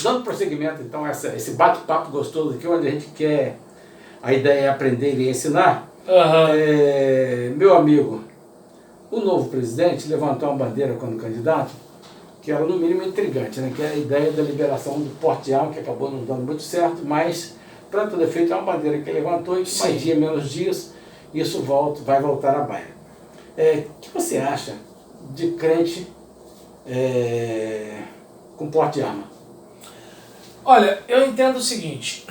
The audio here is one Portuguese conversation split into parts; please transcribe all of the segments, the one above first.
dando prosseguimento, então, a esse bate-papo gostoso aqui, onde a gente quer, a ideia é aprender e ensinar. Meu amigo, o novo presidente levantou uma bandeira quando candidato, que era no mínimo intrigante, né? Que é a ideia da liberação do porte de arma, que acabou não dando muito certo, mas, para todo efeito, é uma bandeira que ele levantou e que mais dia, menos dias, isso vai voltar à baila. O que você acha de crente com porte de arma? Olha, eu entendo o seguinte...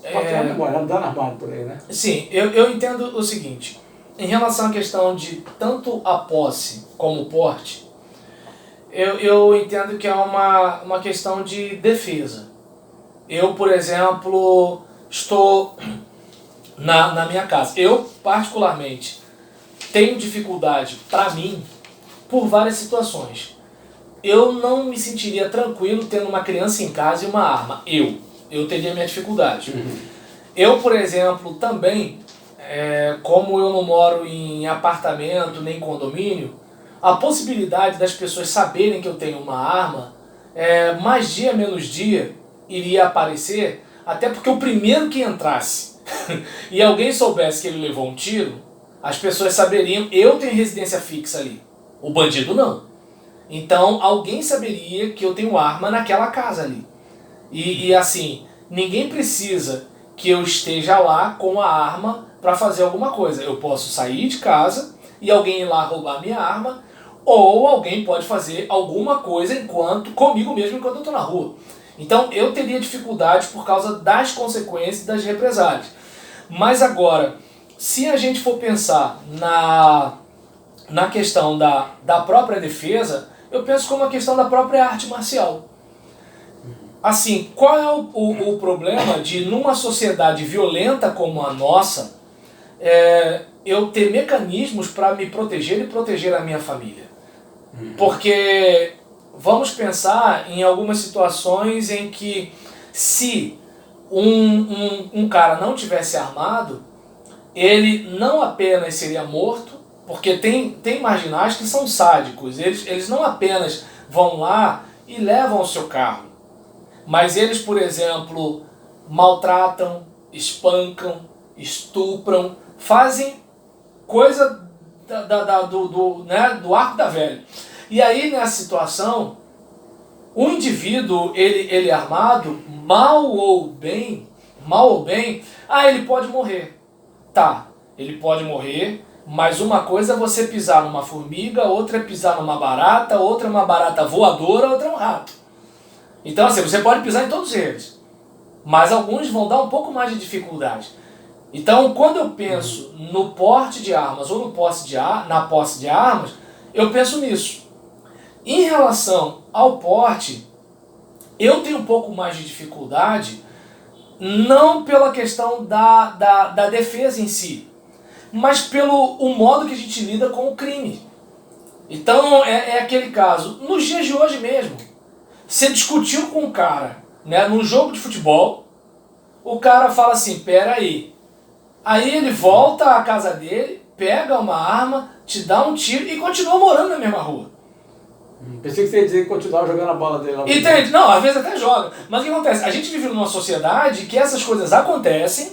Porte de arma é andando armado por aí, né? Sim, eu entendo o seguinte. Em relação à questão de tanto a posse como o porte, eu entendo que é uma questão de defesa. Eu, por exemplo, estou na minha casa. Eu, particularmente, tenho dificuldade, para mim, por várias situações. Eu não me sentiria tranquilo tendo uma criança em casa e uma arma. Eu teria minha dificuldade. Eu, por exemplo, também, como eu não moro em apartamento nem condomínio, a possibilidade das pessoas saberem que eu tenho uma arma, mais dia menos dia, iria aparecer, até porque o primeiro que entrasse e alguém soubesse que ele levou um tiro, as pessoas saberiam, eu tenho residência fixa ali, o bandido não. Então alguém saberia que eu tenho arma naquela casa ali. E assim, ninguém precisa que eu esteja lá com a arma para fazer alguma coisa. Eu posso sair de casa e alguém ir lá roubar minha arma, ou alguém pode fazer alguma coisa comigo mesmo enquanto eu estou na rua. Então eu teria dificuldade por causa das consequências das represálias. Mas agora, se a gente for pensar na questão da própria defesa, eu penso como a questão da própria arte marcial. Assim, qual é o problema de, numa sociedade violenta como a nossa, eu ter mecanismos para me proteger e proteger a minha família? Porque vamos pensar em algumas situações em que, se um cara não tivesse armado, ele não apenas seria morto, porque tem marginais que são sádicos, eles não apenas vão lá e levam o seu carro, mas eles, por exemplo, maltratam, espancam, estupram, fazem coisa do arco da velha. E aí, nessa situação, o indivíduo, ele armado, mal ou bem, ele pode morrer. Tá, ele pode morrer, mas uma coisa é você pisar numa formiga, outra é pisar numa barata, outra é uma barata voadora, outra é um rato. Então assim, você pode pisar em todos eles, mas alguns vão dar um pouco mais de dificuldade. Então quando eu penso no porte de armas ou na posse de armas, eu penso nisso. Em relação ao porte, eu tenho um pouco mais de dificuldade, não pela questão da defesa em si, mas pelo o modo que a gente lida com o crime. Então é aquele caso, nos dias de hoje mesmo, você discutiu com um cara, né, num jogo de futebol, o cara fala assim, pera aí ele volta à casa dele, pega uma arma, te dá um tiro e continua morando na mesma rua. Pensei que você ia dizer que continuava jogando a bola dele lá. Entende? Não, às vezes até joga. Mas o que acontece? A gente vive numa sociedade que essas coisas acontecem,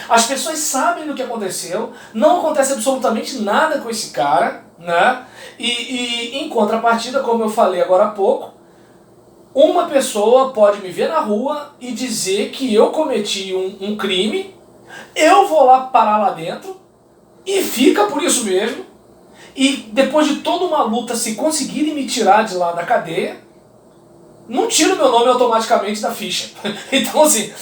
as pessoas sabem do que aconteceu, não acontece absolutamente nada com esse cara, né? E em contrapartida, como eu falei agora há pouco, uma pessoa pode me ver na rua e dizer que eu cometi um crime, eu vou lá parar lá dentro e fica por isso mesmo, e depois de toda uma luta, se conseguirem me tirar de lá da cadeia, não tira o meu nome automaticamente da ficha. Então assim,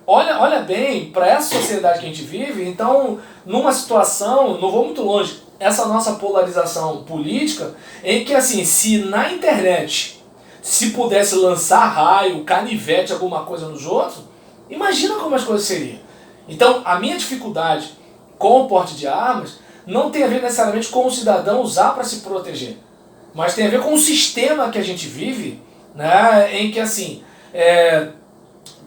olha bem para essa sociedade que a gente vive. Então numa situação, não vou muito longe, essa nossa polarização política, em que assim, se na internet se pudesse lançar raio, canivete, alguma coisa nos outros, imagina como as coisas seriam. Então a minha dificuldade com o porte de armas não tem a ver necessariamente com o cidadão usar para se proteger, mas tem a ver com o sistema que a gente vive, né, em que assim,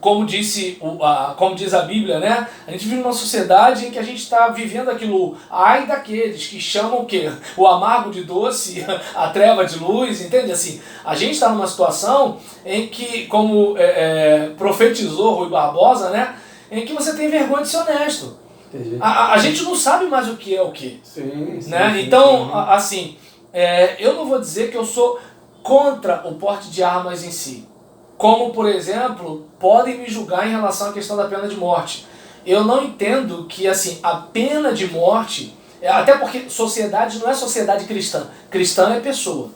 como diz a Bíblia, né? A gente vive numa sociedade em que a gente está vivendo aquilo, ai daqueles que chamam o quê? O amargo de doce, a treva de luz, entende? Assim, a gente está numa situação em que, como profetizou Rui Barbosa, né? Em que você tem vergonha de ser honesto. A gente não sabe mais o que é o que. Sim, sim, né? Sim, então, sim. assim, eu não vou dizer que eu sou contra o porte de armas em si. Como, por exemplo, podem me julgar em relação à questão da pena de morte. Eu não entendo que, assim, a pena de morte... Até porque sociedade não é sociedade cristã. Cristã é pessoa.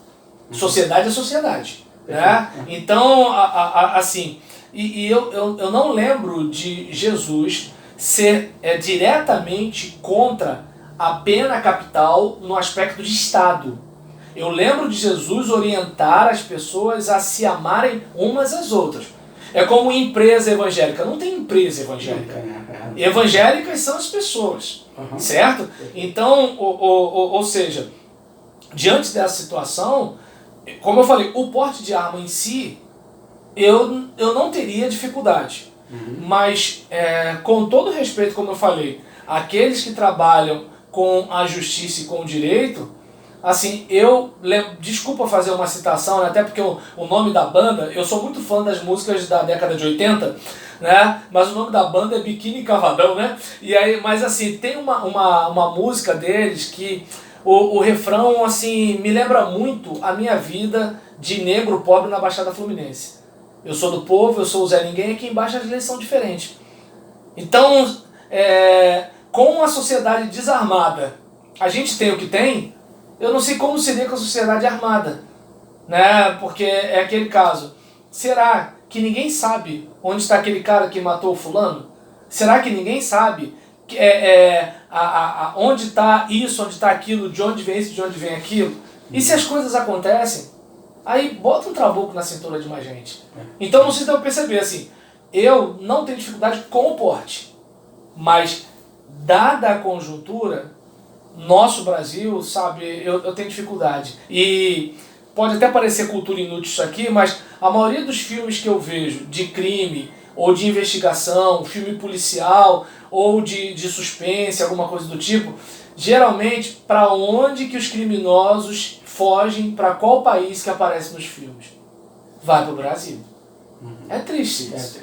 Sociedade é sociedade. Né? Então, assim... eu não lembro de Jesus ser diretamente contra a pena capital no aspecto de Estado. Eu lembro de Jesus orientar as pessoas a se amarem umas às outras. É como empresa evangélica. Não tem empresa evangélica. Evangélicas são as pessoas. Certo? Então, ou seja, diante dessa situação, como eu falei, o porte de arma em si, eu não teria dificuldade. Mas, com todo respeito, como eu falei, aqueles que trabalham com a justiça e com o direito, assim, desculpa fazer uma citação, né, até porque o nome da banda, eu sou muito fã das músicas da década de 80, né, mas o nome da banda é Biquíni Cavadão, né, e aí, mas assim, tem uma música deles que o refrão, assim, me lembra muito a minha vida de negro pobre na Baixada Fluminense. Eu sou do povo, eu sou o Zé Ninguém, aqui embaixo as leis são diferentes. Então, com a sociedade desarmada, a gente tem o que tem, eu não sei como seria com a sociedade armada. Né? Porque é aquele caso. Será que ninguém sabe onde está aquele cara que matou o fulano? Será que ninguém sabe onde está isso, onde está aquilo, de onde vem isso, de onde vem aquilo? E se as coisas acontecem, aí bota um trabuco na cintura de mais gente. Então não sei se deu pra perceber, assim, eu não tenho dificuldade com o porte, mas dada a conjuntura, nosso Brasil, sabe, eu tenho dificuldade. E pode até parecer cultura inútil isso aqui, mas a maioria dos filmes que eu vejo de crime ou de investigação, filme policial ou de suspense, alguma coisa do tipo, geralmente para onde que os criminosos fogem, para qual país que aparece nos filmes? Vai pro Brasil. É triste isso.